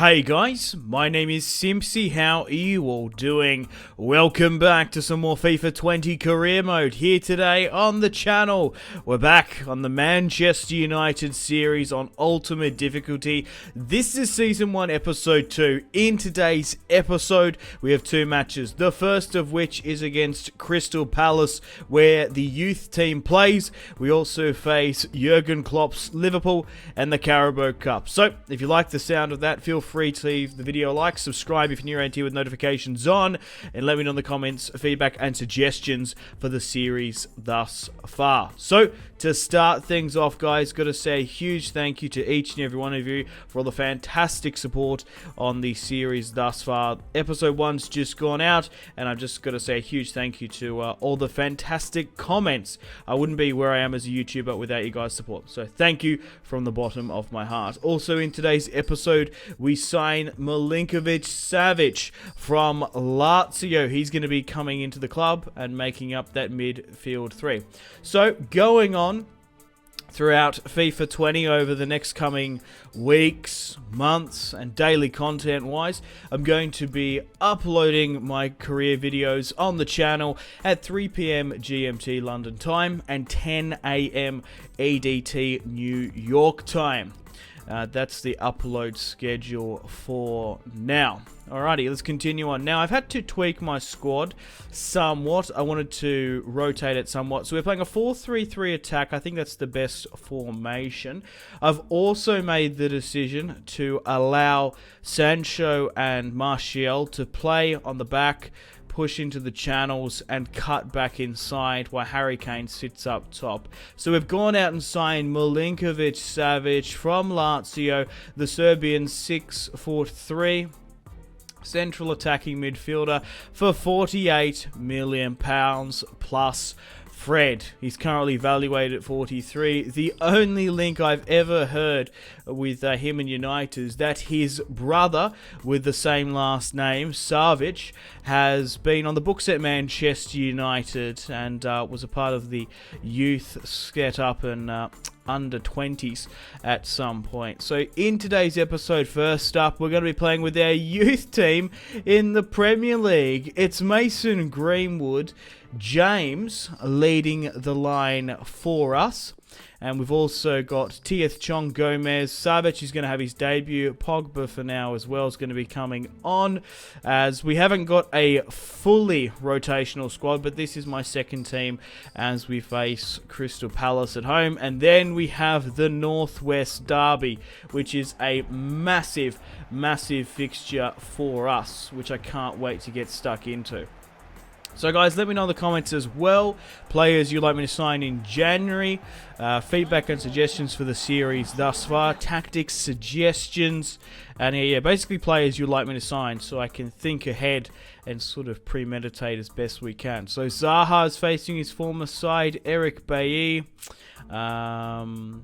Hey guys, my name is Simpzy. How are you all doing? Welcome back to some more FIFA 20 career mode here today on the channel. We're back on the Manchester United series on ultimate difficulty. This is season 1 episode 2. In today's episode we have two matches, the first of which is against Crystal Palace where the youth team plays. We also face Jurgen Klopp's Liverpool and the Carabao Cup. So if you like the sound of that, feel free to leave the video a like, subscribe if you're new around here with notifications on, and let me know in the comments feedback and suggestions for the series thus far. So to start things off, guys, got to say a huge thank you to each and every one of you for all the fantastic support on the series thus far. Episode 1's just gone out, and I've just got to say a huge thank you to all the fantastic comments. I wouldn't be where I am as a YouTuber without you guys' support, so thank you from the bottom of my heart. Also in today's episode, we sign Milinkovic-Savic from Lazio. He's going to be coming into the club and making up that midfield three. So going on throughout FIFA 20 over the next coming weeks, months, and daily content wise, I'm going to be uploading my career videos on the channel at 3 PM GMT London time and 10 AM EDT New York time. That's the upload schedule for now. Alrighty, let's continue on. Now, I've had to tweak my squad somewhat. I wanted to rotate it somewhat. So we're playing a 4-3-3 attack. I think that's the best formation. I've also made the decision to allow Sancho and Martial to play on the back, push into the channels and cut back inside while Harry Kane sits up top. So we've gone out and signed Milinkovic-Savic from Lazio, the Serbian 6'3" central attacking midfielder for £48 million plus Fred. He's currently valued at 43. The only link I've ever heard with him and United is that his brother with the same last name, Savic, has been on the books at Manchester United and was a part of the youth set up and under 20s at some point. So in today's episode, first up, we're going to be playing with our youth team in the Premier League. It's Mason Greenwood, James leading the line for us. And we've also got Tieth Chong, Gomez, Savic is going to have his debut. Pogba for now as well is going to be coming on, as we haven't got a fully rotational squad, but this is my second team as we face Crystal Palace at home. And then we have the Northwest Derby, which is a massive, massive fixture for us, which I can't wait to get stuck into. So guys, let me know in the comments as well, players you'd like me to sign in January, feedback and suggestions for the series thus far, tactics, suggestions, and yeah, basically players you'd like me to sign so I can think ahead and sort of premeditate as best we can. So Zaha is facing his former side, Eric Bailly, who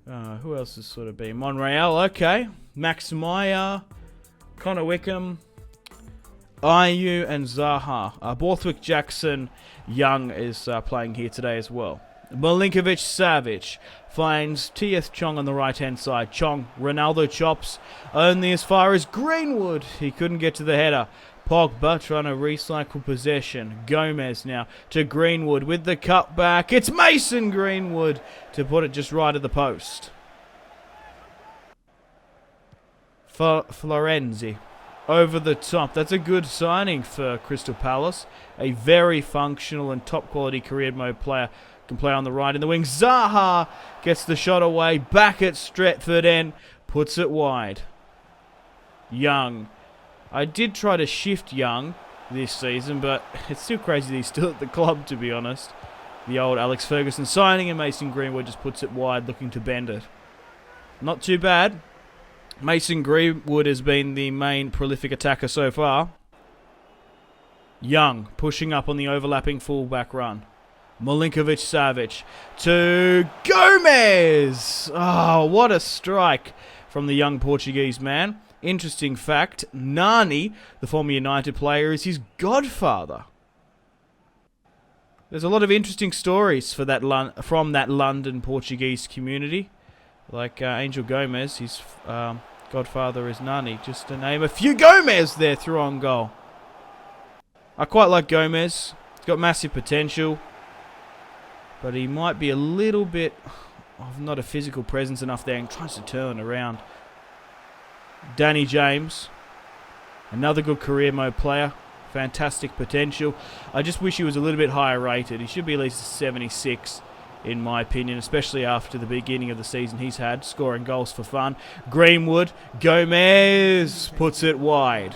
else has sort of been, Monreal, okay, Max Meyer, Connor Wickham, Ayew and Zaha. Borthwick Jackson Young is playing here today as well. Milinkovic-Savic finds Tieth Chong on the right hand side. Chong, Ronaldo chops only as far as Greenwood. He couldn't get to the header. Pogba trying to recycle possession. Gomez now to Greenwood with the cutback. It's Mason Greenwood to put it just right at the post. Florenzi over the top. That's a good signing for Crystal Palace. A very functional and top quality career mode player. Can play on the right in the wing. Zaha gets the shot away. Back at Stretford end. Puts it wide. Young. I did try to shift Young this season, but it's still crazy that he's still at the club, to be honest. The old Alex Ferguson signing, and Mason Greenwood just puts it wide, looking to bend it. Not too bad. Mason Greenwood has been the main prolific attacker so far. Young pushing up on the overlapping fullback run. Milinkovic-Savic to Gomez. Oh, what a strike from the young Portuguese man. Interesting fact, Nani, the former United player, is his godfather. There's a lot of interesting stories for that from that London Portuguese community. Like Angel Gomez, his Godfather is none. Just to name a few. Gomez there through on goal. I quite like Gomez. He's got massive potential. But he might be a little bit of not a physical presence enough there and tries to turn around. Danny James. Another good career mode player. Fantastic potential. I just wish he was a little bit higher rated. He should be at least a 76 in my opinion, especially after the beginning of the season he's had, scoring goals for fun. Greenwood. Gomez puts it wide.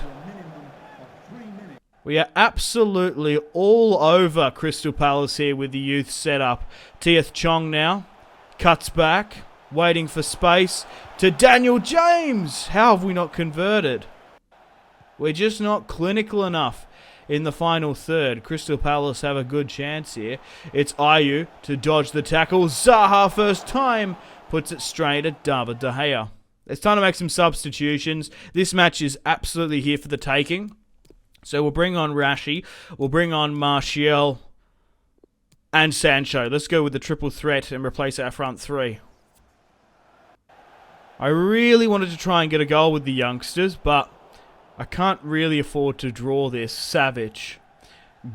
We are absolutely all over Crystal Palace here with the youth setup. Tieth Chong now. Cuts back. Waiting for space. To Daniel James. How have we not converted? We're just not clinical enough in the final third. Crystal Palace have a good chance here. It's Ayew to dodge the tackle. Zaha first time. Puts it straight at David De Gea. It's time to make some substitutions. This match is absolutely here for the taking. So we'll bring on Rashi, we'll bring on Martial and Sancho. Let's go with the triple threat and replace our front three. I really wanted to try and get a goal with the youngsters, but I can't really afford to draw this. Savic,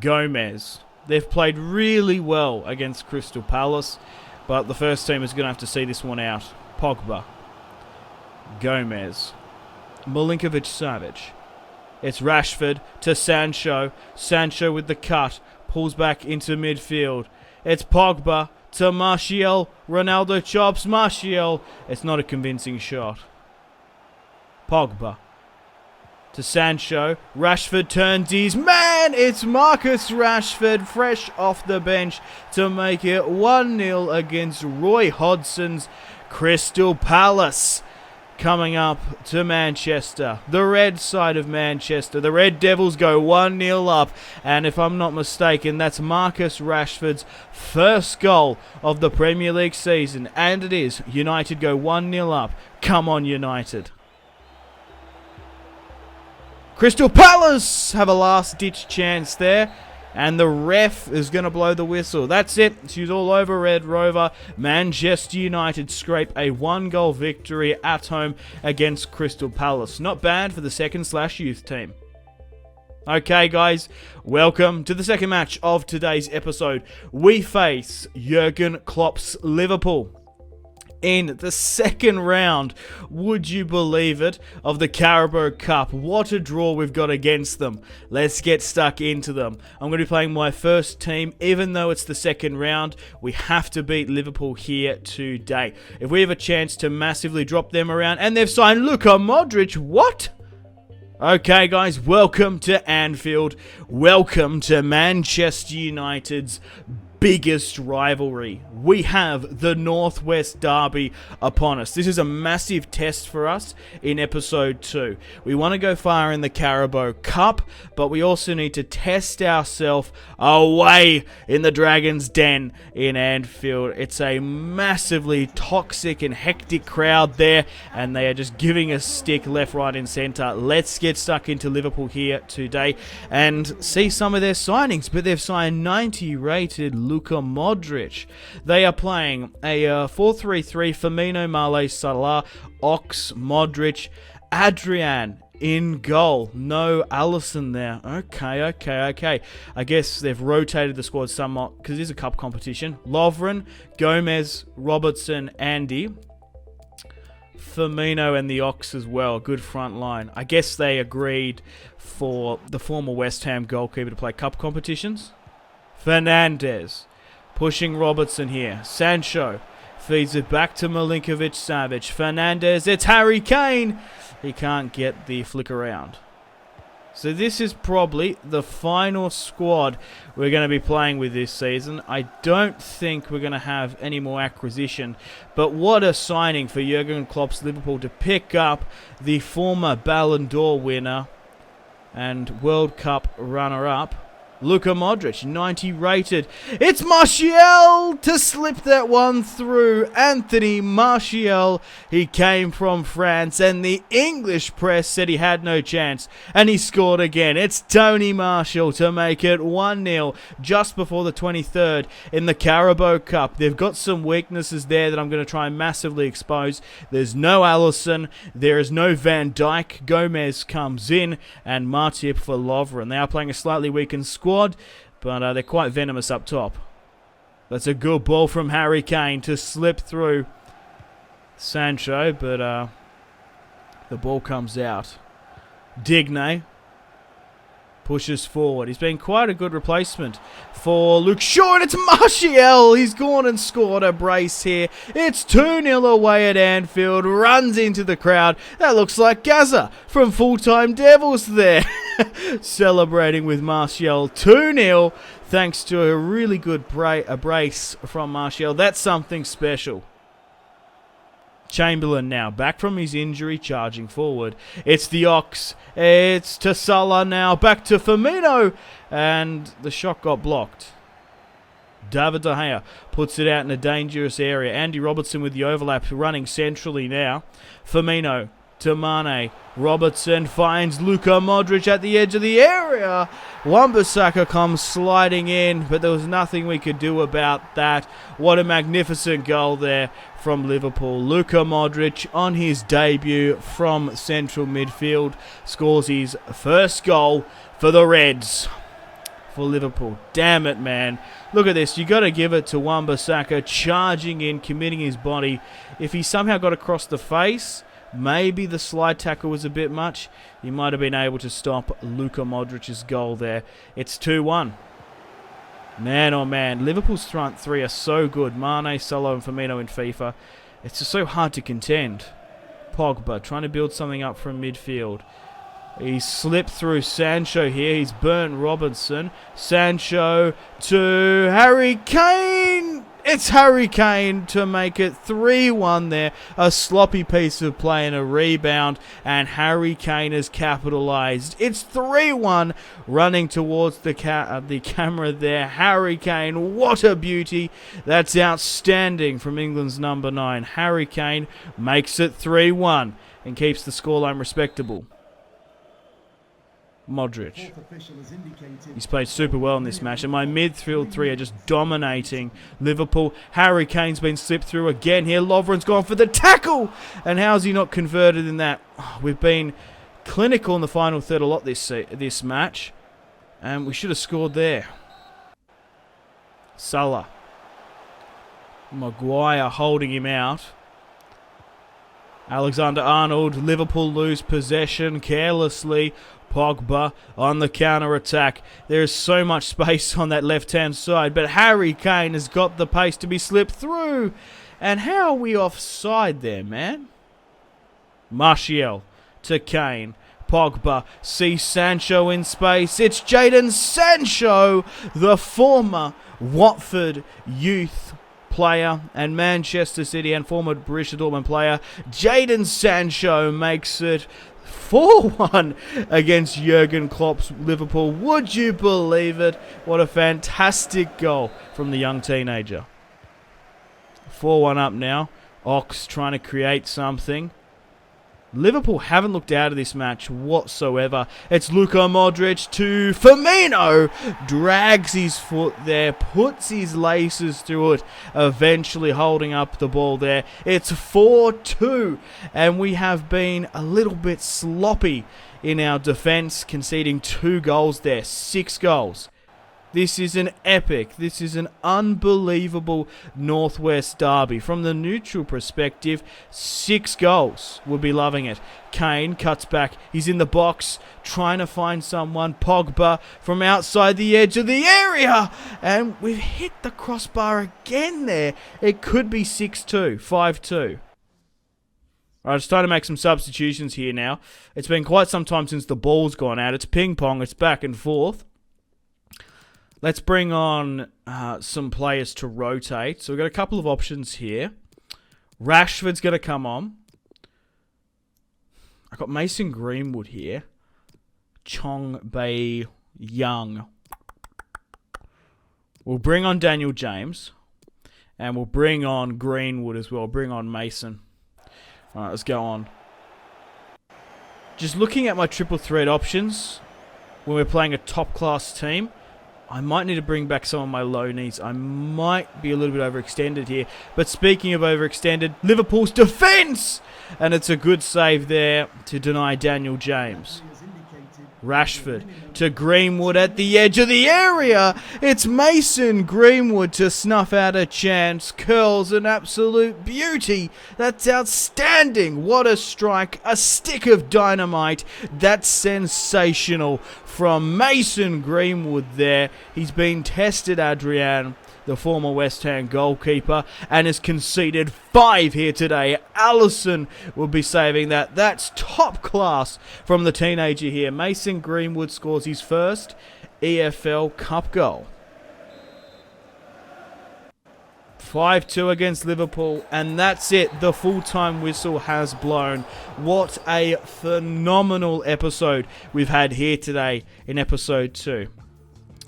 Gomez. They've played really well against Crystal Palace, but the first team is going to have to see this one out. Pogba, Gomez, Milinkovic-Savic. It's Rashford to Sancho. Sancho with the cut. Pulls back into midfield. It's Pogba to Martial. Ronaldo chops Martial. It's not a convincing shot. Pogba to Sancho. Rashford turns his man. It's Marcus Rashford fresh off the bench to make it 1-0 against Roy Hodgson's Crystal Palace. Coming up to Manchester, the red side of Manchester. The Red Devils go 1-0 up. And if I'm not mistaken, that's Marcus Rashford's first goal of the Premier League season. And it is. United go 1-0 up. Come on, United. Crystal Palace have a last-ditch chance there. And the ref is going to blow the whistle. That's it. She's all over Red Rover. Manchester United scrape a 1-goal victory at home against Crystal Palace. Not bad for the second/youth team. Okay, guys. Welcome to the second match of today's episode. We face Jurgen Klopp's Liverpool in the second round, would you believe it, of the Carabao Cup. What a draw we've got against them. Let's get stuck into them. I'm going to be playing my first team. Even though it's the second round, we have to beat Liverpool here today. If we have a chance to massively drop them around, and they've signed Luka Modric, what? Okay, guys, welcome to Anfield. Welcome to Manchester United's biggest rivalry. We have the Northwest Derby upon us. This is a massive test for us in episode 2. We want to go far in the Carabao Cup, but we also need to test ourselves away in the Dragon's Den in Anfield. It's a massively toxic and hectic crowd there, and they are just giving us stick left, right, and centre. Let's get stuck into Liverpool here today and see some of their signings. But they've signed 90 rated Luka Modric. They are playing a 4-3-3. Firmino, Mane, Salah, Ox, Modric, Adrian in goal. No Alisson there. Okay. I guess they've rotated the squad somewhat because it is a cup competition. Lovren, Gomez, Robertson, Andy, Firmino and the Ox as well. Good front line. I guess they agreed for the former West Ham goalkeeper to play cup competitions. Fernandes pushing Robertson here. Sancho feeds it back to Milinkovic-Savic. Fernandes, it's Harry Kane. He can't get the flick around. So this is probably the final squad we're going to be playing with this season. I don't think we're going to have any more acquisition. But what a signing for Jurgen Klopp's Liverpool to pick up the former Ballon d'Or winner and World Cup runner-up, Luka Modric, 90 rated. It's Martial to slip that one through. Anthony Martial. He came from France, and the English press said he had no chance, and he scored again. It's Tony Martial to make it 1-0 just before the 23rd in the Carabao Cup. They've got some weaknesses there that I'm going to try and massively expose. There's no Alisson. There is no Van Dijk. Gomez comes in, and Matip for Lovren. They are playing a slightly weakened squad, but they're quite venomous up top. That's a good ball from Harry Kane to slip through Sancho, but the ball comes out. Digne pushes forward. He's been quite a good replacement for Luke Shaw, and it's Martial. He's gone and scored a brace here. It's 2-0 away at Anfield. Runs into the crowd. That looks like Gaza from Full-Time Devils there. Celebrating with Martial. 2-0 thanks to a really good brace from Martial. That's something special. Chamberlain now, back from his injury, charging forward. It's the Ox. It's to Salah now. Back to Firmino. And the shot got blocked. David De Gea puts it out in a dangerous area. Andy Robertson with the overlap, running centrally now. Firmino to Mane. Robertson finds Luka Modric at the edge of the area. Wan-Bissaka comes sliding in, but there was nothing we could do about that. What a magnificent goal there from Liverpool. Luka Modric on his debut from central midfield scores his first goal for the Reds. For Liverpool. Damn it, man. Look at this. You got to give it to Wan-Bissaka, charging in, committing his body. If he somehow got across the face, maybe the slide tackle was a bit much. He might have been able to stop Luka Modric's goal there. It's 2-1. Man, oh man. Liverpool's front three are so good. Mane, Salah and Firmino in FIFA. It's just so hard to contend. Pogba trying to build something up from midfield. He slipped through Sancho here. He's burnt Robinson. Sancho to Harry Kane. It's Harry Kane to make it 3-1 there. A sloppy piece of play and a rebound. And Harry Kane has capitalised. It's 3-1 running towards the camera there. Harry Kane, what a beauty. That's outstanding from England's number 9. Harry Kane makes it 3-1 and keeps the scoreline respectable. Modric. He's played super well in this match, and my midfield three are just dominating Liverpool. Harry Kane's been slipped through again here. Lovren's gone for the tackle, and how's he not converted in that? We've been clinical in the final third a lot this match, and we should have scored there. Salah. Maguire holding him out. Alexander-Arnold. Liverpool lose possession carelessly. Pogba on the counter-attack. There is so much space on that left-hand side, but Harry Kane has got the pace to be slipped through. And how are we offside there, man? Martial to Kane. Pogba sees Sancho in space. It's Jadon Sancho, the former Watford youth player and Manchester City and former Borussia Dortmund player. Jadon Sancho makes it 4-1 against Jurgen Klopp's Liverpool. Would you believe it? What a fantastic goal from the young teenager. 4-1 up now. Ox trying to create something. Liverpool haven't looked out of this match whatsoever. It's Luka Modric to Firmino. Drags his foot there. Puts his laces through it. Eventually holding up the ball there. It's 4-2. And we have been a little bit sloppy in our defence. Conceding 2 goals there. 6 goals. This is an epic, this is an unbelievable Northwest derby. From the neutral perspective, 6 goals. We'll be loving it. Kane cuts back. He's in the box, trying to find someone. Pogba from outside the edge of the area. And we've hit the crossbar again there. It could be 6-2, 5-2. Alright, it's time to make some substitutions here now. It's been quite some time since the ball's gone out. It's ping pong, it's back and forth. Let's bring on some players to rotate. So we've got a couple of options here. Rashford's going to come on. I've got Mason Greenwood here. Chong Bae Young. We'll bring on Daniel James. And we'll bring on Greenwood as well. Bring on Mason. All right, let's go on. Just looking at my triple threat options when we're playing a top-class team, I might need to bring back some of my low knees. I might be a little bit overextended here. But speaking of overextended, Liverpool's defence! And it's a good save there to deny Daniel James. Rashford to Greenwood at the edge of the area. It's Mason Greenwood to snuff out a chance. Curls an absolute beauty. That's outstanding. What a strike. A stick of dynamite. That's sensational from Mason Greenwood there. He's been tested, Adrian, the former West Ham goalkeeper, and has conceded 5 here today. Allison will be saving that. That's top class from the teenager here. Mason Greenwood scores his first EFL Cup goal. 5-2 against Liverpool, and that's it. The full-time whistle has blown. What a phenomenal episode we've had here today in episode 2.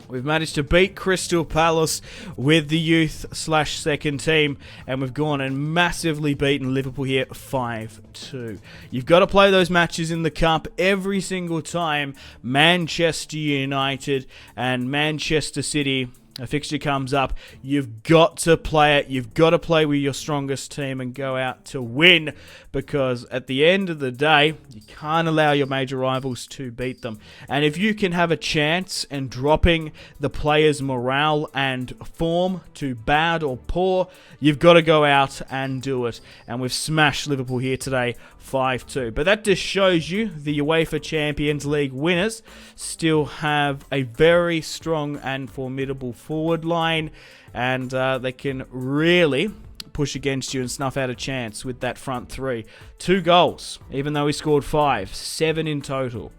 We've managed to beat Crystal Palace with the youth/second team, and we've gone and massively beaten Liverpool here 5-2. You've got to play those matches in the Cup every single time. Manchester United and Manchester City, a fixture comes up, you've got to play it. You've got to play with your strongest team and go out to win, because at the end of the day, you can't allow your major rivals to beat them. And if you can have a chance in dropping the players' morale and form to bad or poor, you've got to go out and do it. And we've smashed Liverpool here today 5-2. But that just shows you the UEFA Champions League winners still have a very strong and formidable forward line, and they can really push against you and snuff out a chance with that front three. 2 goals, even though he scored 5, 7 in total.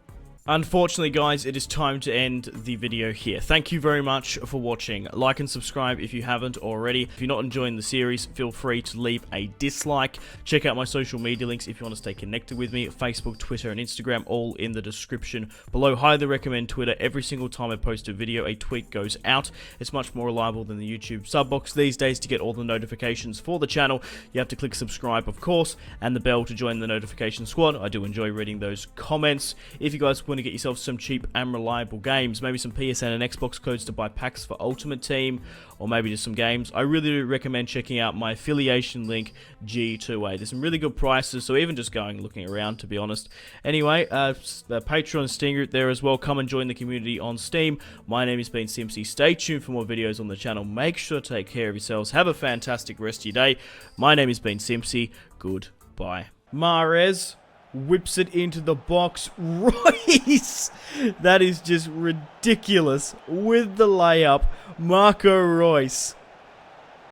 Unfortunately, guys, it is time to end the video here. Thank you very much for watching. Like and subscribe if you haven't already. If you're not enjoying the series, feel free to leave a dislike. Check out my social media links if you want to stay connected with me. Facebook, Twitter, and Instagram, all in the description below. Highly recommend Twitter. Every single time I post a video, a tweet goes out. It's much more reliable than the YouTube sub box these days. To get all the notifications for the channel, you have to click subscribe, of course, and the bell to join the notification squad. I do enjoy reading those comments. If you guys want to get yourself some cheap and reliable games, maybe some PSN and Xbox codes to buy packs for Ultimate Team, or maybe just some games, I really do recommend checking out my affiliation link, G2A. There's some really good prices, so even just going looking around, to be honest. Anyway, the Patreon Steam group there as well. Come and join the community on Steam. My name has been Simpzy. Stay tuned for more videos on the channel. Make sure to take care of yourselves. Have a fantastic rest of your day. My name has been Simpzy. Goodbye. Mahrez whips it into the box. Royce! That is just ridiculous with the layup. Marco Royce